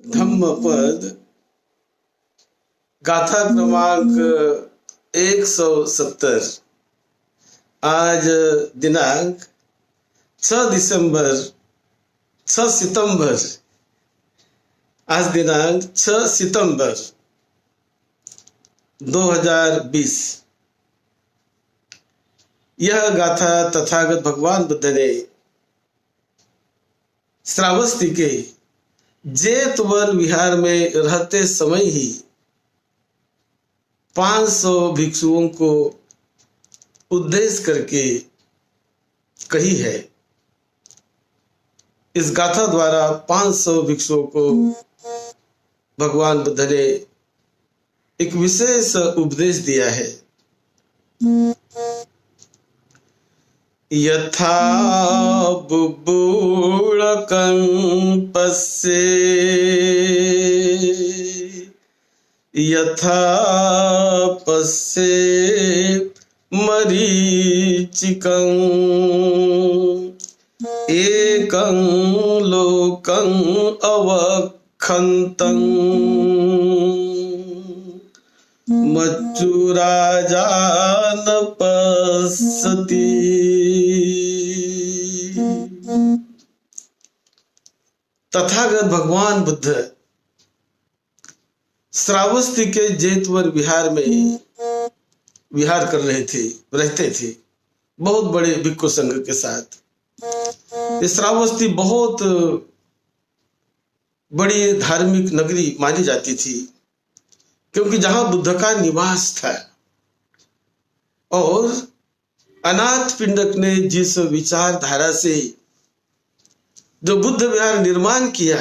धम्मपद गाथा क्रमांक 170। आज दिनांक 6 सितंबर। आज दिनांक 6 सितंबर 2020। यह गाथा तथागत भगवान बुद्ध ने श्रावस्ती के जेतवन विहार में रहते समय ही 500 भिक्षुओं को उद्देश्य करके कही है। इस गाथा द्वारा 500 भिक्षुओं को भगवान बुद्ध ने एक विशेष उपदेश दिया है। यथा बुबुळकं पश्ये यथा पश्ये मरीचिकं एकं लोकं अवखन्तं मच्चुराजा न पश्यति। तथागत भगवान बुद्ध श्रावस्ती के जेतवन विहार में विहार कर रहते थे बहुत बड़े भिक्षु संघ के साथ। ये श्रावस्ती बहुत बड़ी धार्मिक नगरी मानी जाती थी, क्योंकि जहां बुद्ध का निवास था। और अनाथ पिंडक ने जिस विचारधारा से जो बुद्ध विहार निर्माण किया,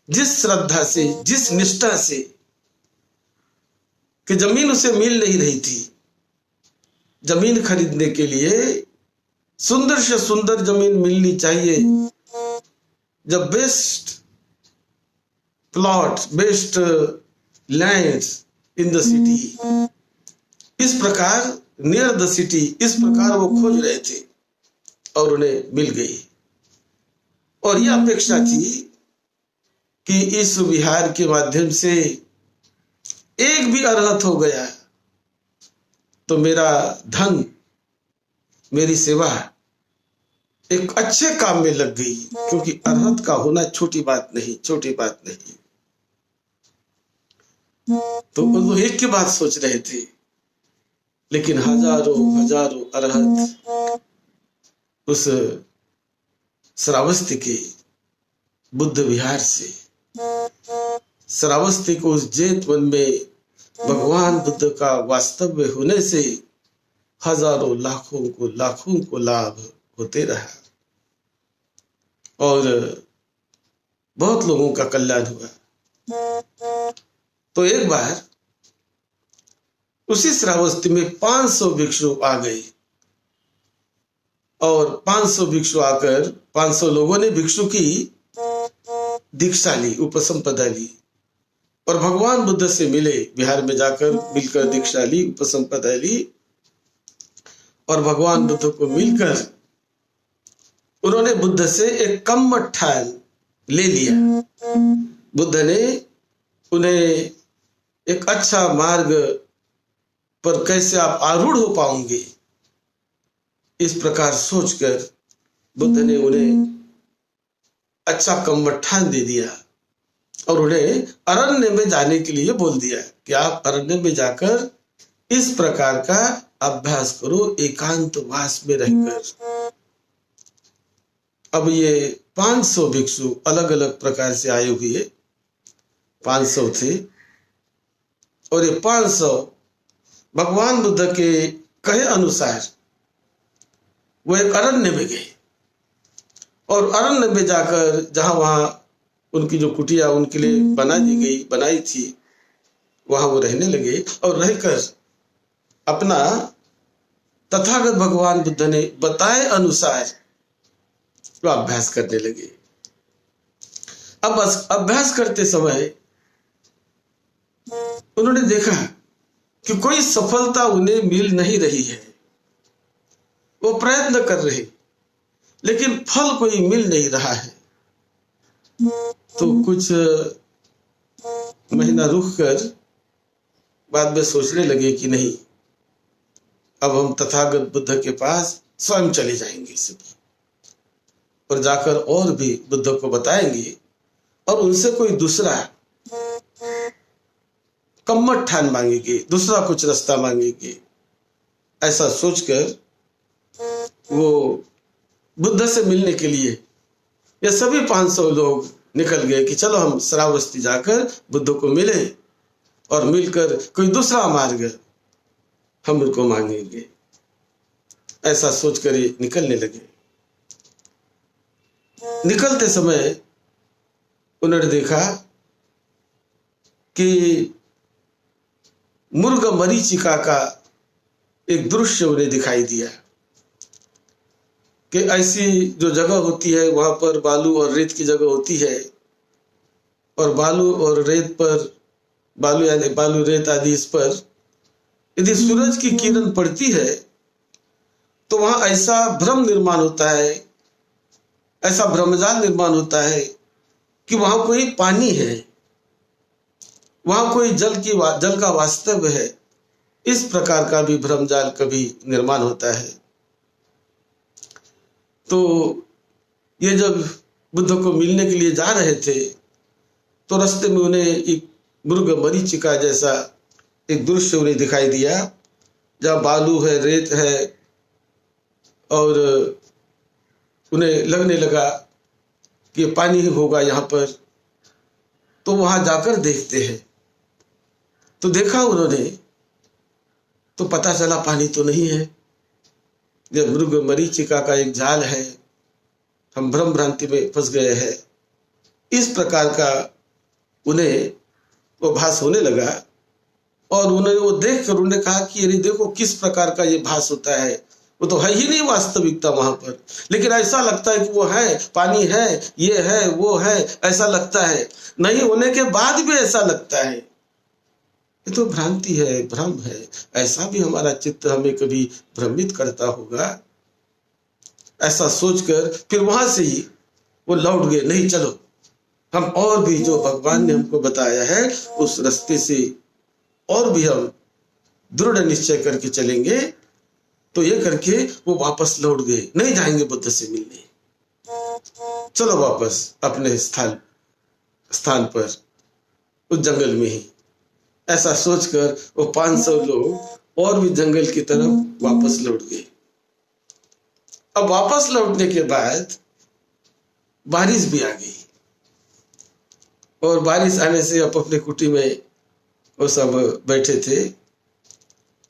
जिस श्रद्धा से, जिस निष्ठा से कि जमीन उसे मिल नहीं रही थी। जमीन खरीदने के लिए सुंदर से सुंदर जमीन मिलनी चाहिए। जब best plot, best lands in the city, इस प्रकार नियर द सिटी, इस प्रकार वो खोज रहे थे और उन्हें मिल गई। और यह अपेक्षा थी कि इस विहार के माध्यम से एक भी अरहत हो गया तो मेरा धन, मेरी सेवा एक अच्छे काम में लग गई, क्योंकि अरहत का होना छोटी बात नहीं। तो वो एक की बात सोच रहे थे, लेकिन हजारों अरहत उस श्रावस्ती के बुद्ध विहार से, श्रावस्ती को उस जेतवन में भगवान बुद्ध का वास्तव्य होने से हजारों लाखों को लाभ होते रहा और बहुत लोगों का कल्याण हुआ। तो एक बार उसी श्रावस्ती में 500 भिक्षु आ गए और 500 भिक्षु आकर 500 लोगों ने भिक्षु की दीक्षा ली, उपसंपदा ली और भगवान बुद्ध से मिले। विहार में जाकर मिलकर दीक्षा ली, उपसंपदा ली और भगवान बुद्ध को मिलकर उन्होंने बुद्ध से एक कम्मठा ले लिया। बुद्ध ने उन्हें एक अच्छा मार्ग पर कैसे आप आरूढ़ हो पाओगे, इस प्रकार सोचकर बुद्ध ने उन्हें अच्छा कम्मठान दे दिया और उन्हें अरण्य में जाने के लिए बोल दिया कि आप अरण्य में जाकर इस प्रकार का अभ्यास करो, एकांतवास में रहकर। अब ये 500 भिक्षु अलग अलग प्रकार से आए हुए 500 थे और ये 500 भगवान बुद्ध के कहे अनुसार वो एक अरण्य में गए और अरण्य में जाकर जहां वहां उनकी जो कुटिया उनके लिए बनाई थी, वहां वो रहने लगे और रहकर अपना तथागत भगवान बुद्ध ने बताए अनुसार वो अभ्यास करने लगे। अब अभ्यास करते समय उन्होंने देखा कि कोई सफलता उन्हें मिल नहीं रही है। वो प्रयत्न कर रहे लेकिन फल कोई मिल नहीं रहा है। तो कुछ महीना रुक कर बाद में सोचने लगे कि नहीं, अब हम तथागत बुद्ध के पास स्वयं चले जाएंगे और जाकर और भी बुद्ध को बताएंगे और उनसे कोई दूसरा कम्मठ ठान मांगेंगे, दूसरा कुछ रास्ता मांगेंगे। ऐसा सोचकर वो बुद्ध से मिलने के लिए ये सभी 500 लोग निकल गए कि चलो हम श्रावस्ती जाकर बुद्ध को मिले और मिलकर कोई दूसरा मार्ग हम उनको मांगेंगे। ऐसा सोचकर ये निकलने लगे। निकलते समय उन्होंने देखा कि मुर्ग मरीचिका का एक दृश्य उन्हें दिखाई दिया कि ऐसी जो जगह होती है वहां पर बालू और रेत की जगह होती है और बालू और रेत पर, बालू यानी बालू रेत आदि, इस पर यदि सूरज की किरण पड़ती है तो वहां ऐसा भ्रम निर्माण होता है, ऐसा भ्रमजाल निर्माण होता है कि वहां कोई पानी है, वहां कोई जल का वास्तव है। इस प्रकार का भी भ्रमजाल कभी निर्माण होता है। तो ये जब बुद्ध को मिलने के लिए जा रहे थे तो रास्ते में उन्हें एक मृग मरीचिका जैसा एक दृश्य उन्हें दिखाई दिया, जहाँ बालू है, रेत है, और उन्हें लगने लगा कि पानी होगा यहाँ पर। तो वहां जाकर देखते हैं। तो देखा उन्होंने तो पता चला पानी तो नहीं है, यह मृग मरीचिका का एक जाल है, हम भ्रम भ्रांति में फंस गए हैं। इस प्रकार का उन्हें वो भास होने लगा और उन्हें वो देख कर उन्हें कहा कि अरे देखो किस प्रकार का ये भास होता है, वो तो है ही नहीं वास्तविकता वहां पर, लेकिन ऐसा लगता है कि वो है, पानी है, ये है, वो है, ऐसा लगता है। नहीं होने के बाद भी ऐसा लगता है, ये तो भ्रांति है, भ्रम है। ऐसा भी हमारा चित्त हमें कभी भ्रमित करता होगा। ऐसा सोचकर फिर वहां से ही वो लौट गए। नहीं, चलो हम और भी जो भगवान ने हमको बताया है उस रास्ते से और भी हम दृढ़ निश्चय करके चलेंगे। तो ये करके वो वापस लौट गए, नहीं जाएंगे बुद्ध से मिलने, चलो वापस अपने स्थान पर उस जंगल में ही। ऐसा सोचकर वो 500 लोग और भी जंगल की तरफ वापस लौट गए। अब वापस लौटने के बाद बारिश भी आ गई और बारिश आने से अपने कुटी में वो सब बैठे थे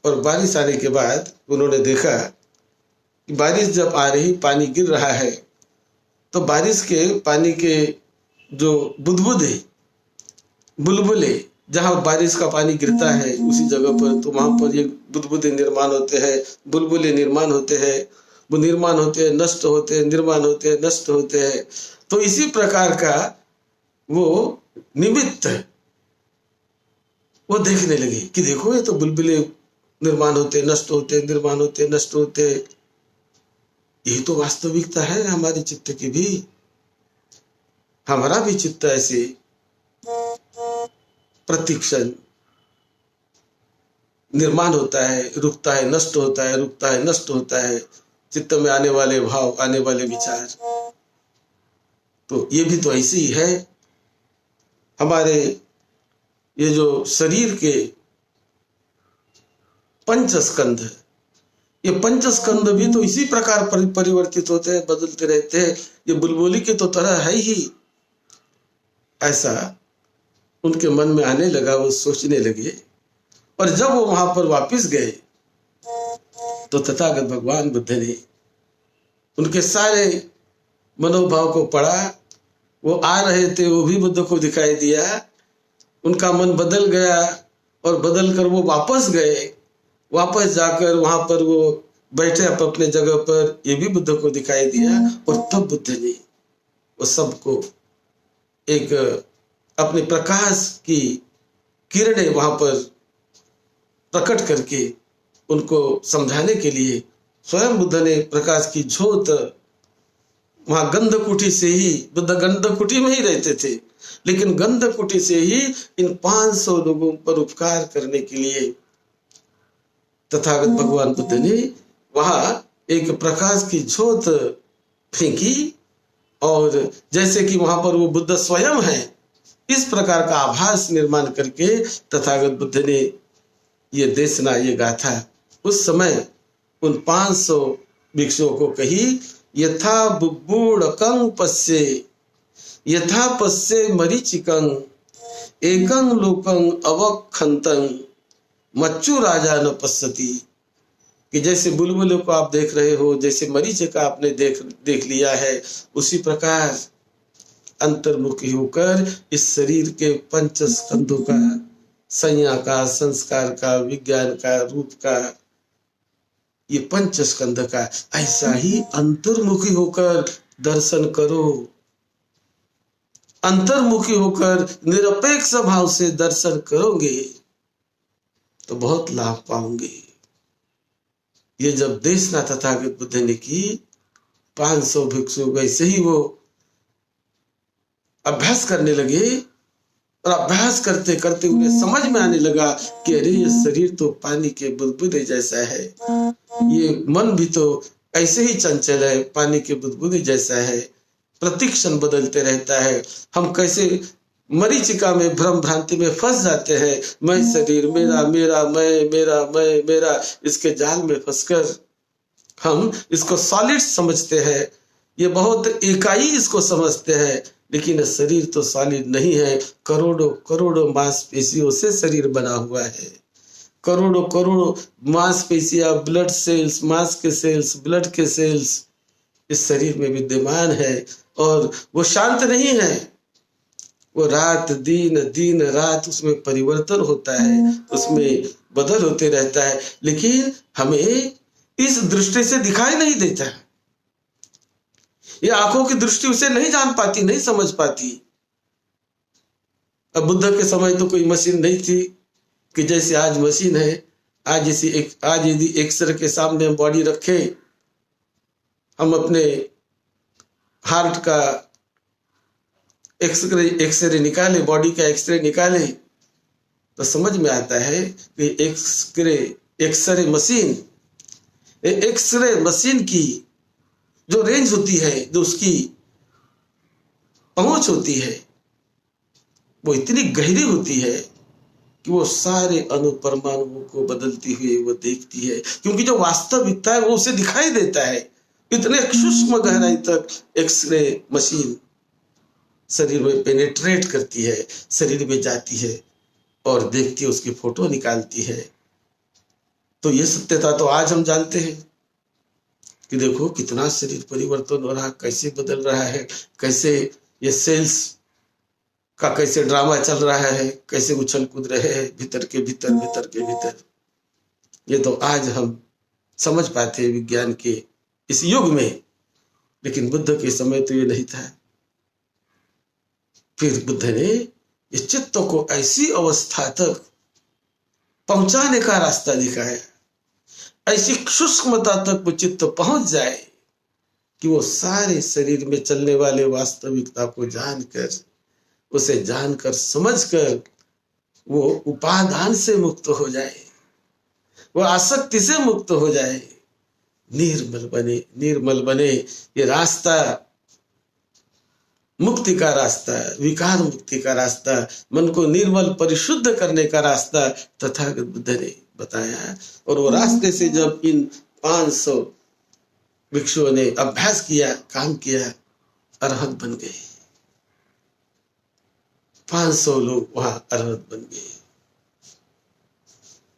और बारिश आने के बाद उन्होंने देखा कि बारिश जब आ रही, पानी गिर रहा है, तो बारिश के पानी के जो बुलबुले जहां बारिश का पानी गिरता है उसी जगह पर, तो वहां पर ये बुदबुदे निर्माण होते हैं, बुलबुले निर्माण होते हैं, वो निर्माण होते हैं, नष्ट होते हैं, निर्माण होते हैं, नष्ट होते हैं। तो इसी प्रकार का वो निमित्त वो देखने लगे कि देखो ये तो बुलबुले निर्माण होते, नष्ट होते, निर्माण होते, नष्ट होते। यही तो वास्तविकता है हमारे चित्त की भी। हमारा भी चित्त ऐसे प्रतिक्षण निर्माण होता है, रुकता है, नष्ट होता है, रुकता है, नष्ट होता है। चित्त में आने वाले भाव, आने वाले विचार, तो ये भी तो ऐसे ही है। हमारे ये जो शरीर के पंचस्कंध, ये पंचस्कंध भी तो इसी प्रकार परिवर्तित होते हैं, बदलते रहते हैं। ये बुलबुली की तो तरह है ही। ऐसा उनके मन में आने लगा, वो सोचने लगे। और जब वो वहां पर वापस गए तो तथागत भगवान बुद्ध ने उनके सारे मनोभाव को पढ़ा। वो आ रहे थे, वो भी बुद्ध को दिखाई दिया। उनका मन बदल गया और बदल कर वो वापस गए। वापस जाकर वहां पर वो बैठे अपने जगह पर, ये भी बुद्ध को दिखाई दिया। और तब बुद्ध ने वो सबको एक अपने प्रकाश की किरणें वहां पर प्रकट करके उनको समझाने के लिए स्वयं बुद्ध ने प्रकाश की ज्योत वहां गंधकुटी से ही, बुद्ध गंधकुटी में ही रहते थे, लेकिन गंधकुटी से ही इन 500 लोगों पर उपकार करने के लिए तथागत भगवान बुद्ध ने वहां एक प्रकाश की ज्योत फेंकी, और जैसे कि वहां पर वो बुद्ध स्वयं है, इस प्रकार का आभास निर्माण करके तथागत बुद्ध ने ये देशना, ये गाथा उस समय उन 500 भिक्षुओं को कही, यथा बुब्बुड़कं पश्ये यथा पश्ये मरीचिकं एकं लोकं अवक्षन्तं मच्चु राजा न पश्यति, कि जैसे बुलबुलों को आप देख रहे हो, जैसे मरीचिका आपने देख लिया है, उसी प्रकार अंतर्मुखी होकर इस शरीर के पंच स्कंधों का, संज्ञा का, संस्कार का, विज्ञान का, रूप का, ये पंच स्कंध का ऐसा ही अंतर्मुखी होकर दर्शन करो। अंतर्मुखी होकर निरपेक्ष भाव से दर्शन करोगे तो बहुत लाभ पाओगे। ये जब देशना तथागत बुद्ध ने की, 500 भिक्षु वैसे ही वो अभ्यास करने लगे, और अभ्यास करते करते उन्हें समझ में आने लगा कि अरे ये शरीर तो पानी के बुदबुदे जैसा है, ये मन भी तो ऐसे ही चंचल है, पानी के बुदबुदे जैसा है, प्रतिक्षण बदलते रहता है। हम कैसे मरीचिका में, भ्रम भ्रांति में फंस जाते हैं, मैं शरीर, मेरा मेरा, मैं मेरा, मैं मेरा, इसके जाल में फंसकर हम इसको सॉलिड समझते हैं, ये बहुत इकाई इसको समझते हैं, लेकिन शरीर तो सॉलिड नहीं है। करोड़ों करोड़ों मांसपेशियों से शरीर बना हुआ है, करोड़ों करोड़ों मांसपेशियां, ब्लड सेल्स, मांस के सेल्स, ब्लड के सेल्स इस शरीर में विद्यमान है, और वो शांत नहीं है, वो रात दिन, दिन रात उसमें परिवर्तन होता है, उसमें बदल होते रहता है, लेकिन हमें इस दृष्टि से दिखाई नहीं देता। ये आंखों की दृष्टि उसे नहीं जान पाती, नहीं समझ पाती। अब बुद्ध के समय तो कोई मशीन नहीं थी कि जैसे आज मशीन है। आज यदि एक्सरे के सामने हम बॉडी रखे, हम अपने हार्ट का एक्सरे निकाले, बॉडी का एक्सरे निकाले, तो समझ में आता है कि एक्सरे मशीन की जो रेंज होती है, जो उसकी पहुंच होती है, वो इतनी गहरी होती है कि वो सारे अणु परमाणुओं को बदलती हुई वो देखती है, क्योंकि जो वास्तविकता है वो उसे दिखाई देता है। इतने सूक्ष्म गहराई तक एक्सरे मशीन शरीर में पेनिट्रेट करती है, शरीर में जाती है और देखती है, उसकी फोटो निकालती है। तो ये सत्यता तो आज हम जानते हैं कि देखो कितना शरीर परिवर्तन हो रहा, कैसे बदल रहा है, कैसे ये सेल्स का कैसे ड्रामा चल रहा है, कैसे उछल कूद रहे हैं भीतर के भीतर। ये तो आज हम समझ पाते हैं विज्ञान के इस युग में, लेकिन बुद्ध के समय तो ये नहीं था। फिर बुद्ध ने इस चित्त को ऐसी अवस्था तक पहुंचाने का रास्ता दिखाया, ऐसी सूक्ष्मता तक वो चित्त पहुंच जाए कि वो सारे शरीर में चलने वाले वास्तविकता को जानकर, उसे जानकर समझकर वो उपादान से मुक्त हो जाए, वो आसक्ति से मुक्त हो जाए, निर्मल बने। ये रास्ता मुक्ति का रास्ता, विकार मुक्ति का रास्ता, मन को निर्मल परिशुद्ध करने का रास्ता तथागत बुद्ध ने बताया। और वो रास्ते से जब इन 500 भिक्षुओं ने अभ्यास किया, काम किया, अरहत बन गए। 500 लोग वहां अरहत बन गए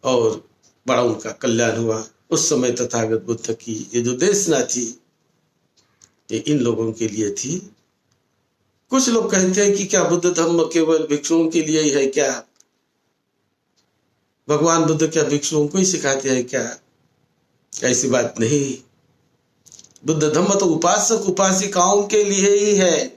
और बड़ा उनका कल्याण हुआ। उस समय तथागत बुद्ध की ये जो देशना थी, ये इन लोगों के लिए थी। कुछ लोग कहते हैं कि क्या बुद्ध धम्म केवल भिक्षुओं के लिए ही है क्या? भगवान बुद्ध क्या भिक्षुओं को ही सिखाते हैं क्या? ऐसी बात नहीं। बुद्ध धम्म तो उपासक उपासिकाओं के लिए ही है।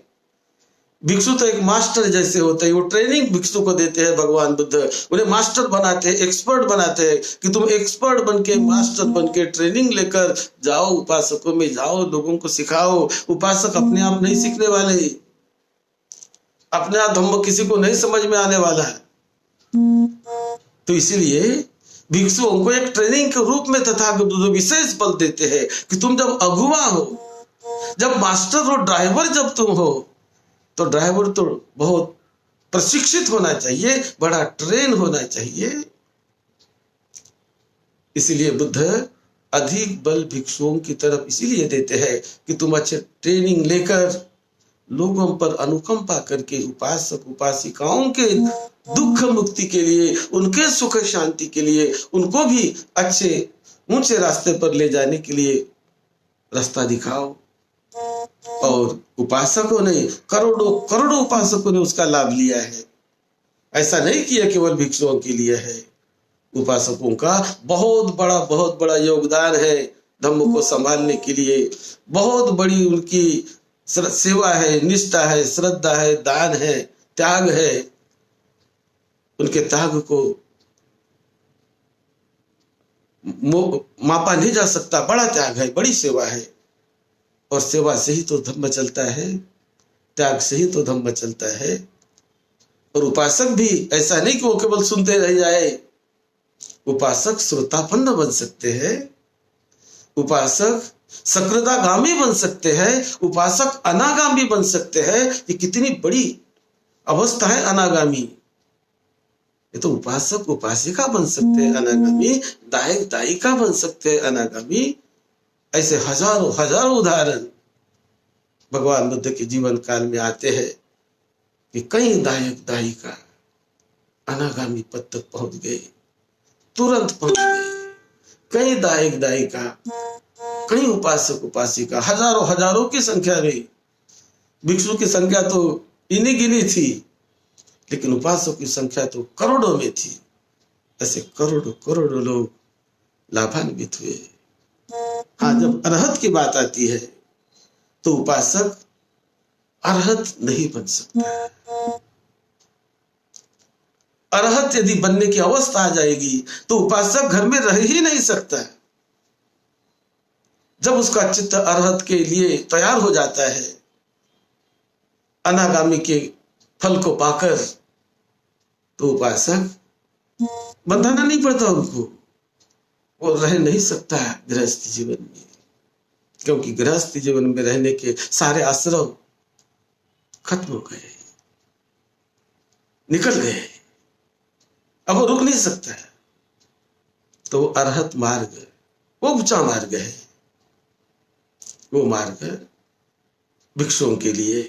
भिक्षु तो एक मास्टर जैसे होते हैं, वो ट्रेनिंग भिक्षु को देते हैं भगवान बुद्ध, उन्हें मास्टर बनाते हैं, एक्सपर्ट बनाते हैं कि तुम एक्सपर्ट बनके, मास्टर बनके ट्रेनिंग लेकर जाओ, उपासकों में जाओ, लोगों को सिखाओ। उपासक अपने आप नहीं सीखने वाले, अपने आप धम्म किसी को नहीं समझ में आने वाला है। तो इसीलिए भिक्षुओं को एक ट्रेनिंग के रूप में तथागत बुद्ध विशेष बल देते हैं कि तुम जब अगुवा हो, जब मास्टर हो, ड्राइवर जब तुम हो, तो ड्राइवर तो बहुत प्रशिक्षित होना चाहिए, बड़ा ट्रेन होना चाहिए। इसलिए बुद्ध अधिक बल भिक्षुओं की तरफ इसीलिए देते हैं कि तुम अच्छे ट्रेनिंग लेकर लोगों पर अनुकंपा करके उपासक उपासिकाओं के दुख मुक्ति के लिए, उनके सुख शांति के लिए, उनको भी अच्छे ऊंचे रास्ते पर ले जाने के लिए रास्ता दिखाओ। और उपासकों ने, करोड़ों करोड़ों उपासकों ने उसका लाभ लिया है। ऐसा नहीं किया केवल भिक्षुओं के लिए है, उपासकों का बहुत बड़ा योगदान है धम्म को संभालने के लिए। बहुत बड़ी उनकी सेवा है, निष्ठा है, श्रद्धा है, दान है, त्याग है। उनके त्याग को मापा नहीं जा सकता, बड़ा त्याग है, बड़ी सेवा है। और सेवा से ही तो धम्म चलता है, त्याग से ही तो धम्म चलता है। और उपासक भी ऐसा नहीं कि वो केवल सुनते रह जाए, उपासक श्रोतापन्न बन सकते हैं, उपासक सकृदागामी बन सकते हैं, उपासक अनागामी बन सकते हैं। ये कितनी बड़ी अवस्था है अनागामी। ये तो उपासक उपासिका बन सकते हैं अनागामी, दायक दायिका बन सकते हैं अनागामी। ऐसे हजारों हजारों उदाहरण भगवान बुद्ध के जीवन काल में आते हैं कि कई दायक दायिका अनागामी पद तक पहुंच गए, तुरंत पहुंच गए। कई दायक दायिका, कई उपासक उपासिका, हजारों हजारों की संख्या में। भिक्षु की संख्या तो इन्हीं गिनी थी, लेकिन उपासकों की संख्या तो करोड़ों में थी। ऐसे करोड़ों करोड़ों लोग लाभान्वित हुए। हाँ, जब अरहत की बात आती है तो उपासक अरहत नहीं बन सकता। अरहत यदि बनने की अवस्था आ जाएगी तो उपासक घर में रह ही नहीं सकता। जब उसका चित्त अरहत के लिए तैयार हो जाता है, अनागामी के फल को पाकर, तो उपासक बंधाना नहीं पड़ता उनको, वो रह नहीं सकता गृहस्थी जीवन में। क्योंकि गृहस्थी जीवन में रहने के सारे आश्रय खत्म हो गए, निकल गए, अब वो रुक नहीं सकता। तो अरहत मार्ग वो ऊंचा मार्ग है। वो मार्ग भिक्षुओं के लिए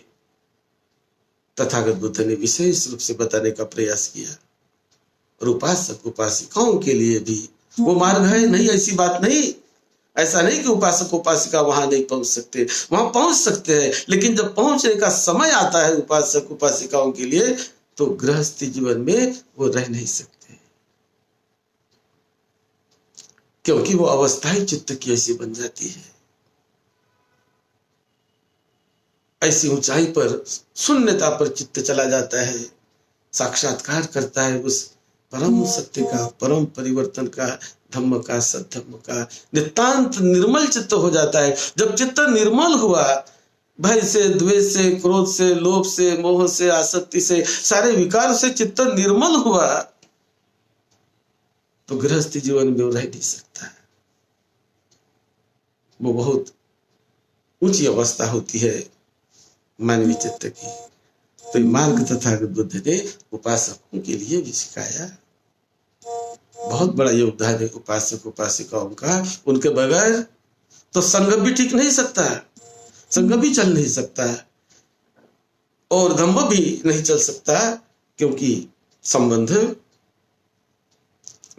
तथागत बुद्ध ने विशेष रूप से बताने का प्रयास किया। और उपासक उपासिकाओं के लिए भी वो मार्ग है। नहीं, ऐसी बात नहीं, ऐसा नहीं कि उपासक उपासिका वहां नहीं पहुंच सकते, वहां पहुंच सकते हैं। लेकिन जब पहुंचने का समय आता है उपासक उपासिकाओं के लिए, तो गृहस्थी जीवन में वो रह नहीं सकते, क्योंकि वो अवस्थाएं चित्त की ऐसी बन जाती है। ऐसी ऊंचाई पर, शून्यता पर चित्त चला जाता है, साक्षात्कार करता है उस परम सत्य का, परम परिवर्तन का, धम्म का, सद्धम्म का। नितांत निर्मल चित्त हो जाता है। जब चित्त निर्मल हुआ, भय से, द्वेष से, क्रोध से, लोभ से, मोह से, आसक्ति से, सारे विकार से चित्त निर्मल हुआ, तो गृहस्थी जीवन में वो रह नहीं सकता। वो बहुत ऊंची अवस्था होती है मानवीय चित्त की। तो मार्ग तथागत बुद्ध ने उपासकों के लिए भी सिखाया। बहुत बड़ा योगदान है उपासक उपासिकाओं का। उनके बगैर तो संघ भी ठीक नहीं सकता, संघ भी चल नहीं सकता, और धम्म भी नहीं चल सकता, क्योंकि संबंध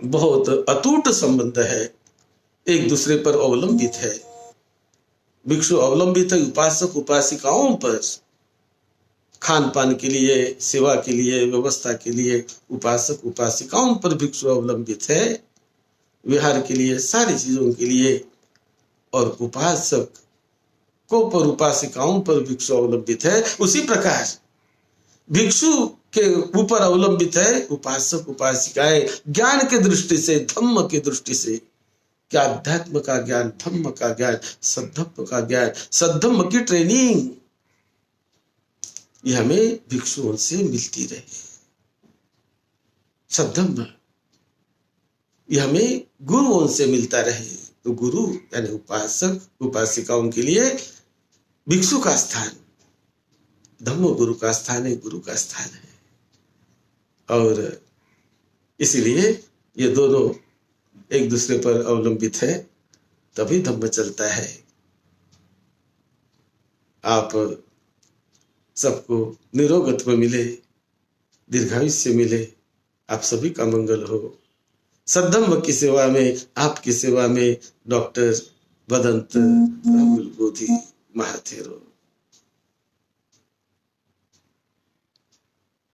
बहुत अटूट संबंध है, एक दूसरे पर अवलंबित है। भिक्षु अवलंबित है उपासक उपासिकाओं पर। खान पान के लिए, सेवा के लिए, व्यवस्था के लिए उपासक उपासिकाओं पर भिक्षु अवलंबित है, विहार के लिए, सारी चीजों के लिए। और उपासक को पर उपासिकाओं पर भिक्षु अवलंबित है। उसी प्रकार भिक्षु के ऊपर अवलंबित है, उपासक उपासिकाएं ज्ञान के दृष्टि से, धम्म की दृष्टि से, क्या अध्यात्म का ज्ञान, धम्म का ज्ञान, सद्धम्म का ज्ञान, सद्धम्म की ट्रेनिंग, ये हमें भिक्षुओं से मिलती रहे। सद्धम्म ये हमें गुरुओं से मिलता रहे। तो गुरु यानी उपासक उपासिकाओं के लिए भिक्षु का स्थान धम्म गुरु का स्थान है, गुरु का स्थान है। और इसीलिए ये दोनों एक दूसरे पर अवलंबित है, तभी धम्म चलता है। आप सबको निरोगत्व मिले, दीर्घायुष्य मिले, आप सभी का मंगल हो। सद्धम्म की सेवा में, आपकी सेवा में डॉक्टर बदंत राहुल बोधी महाथेरो।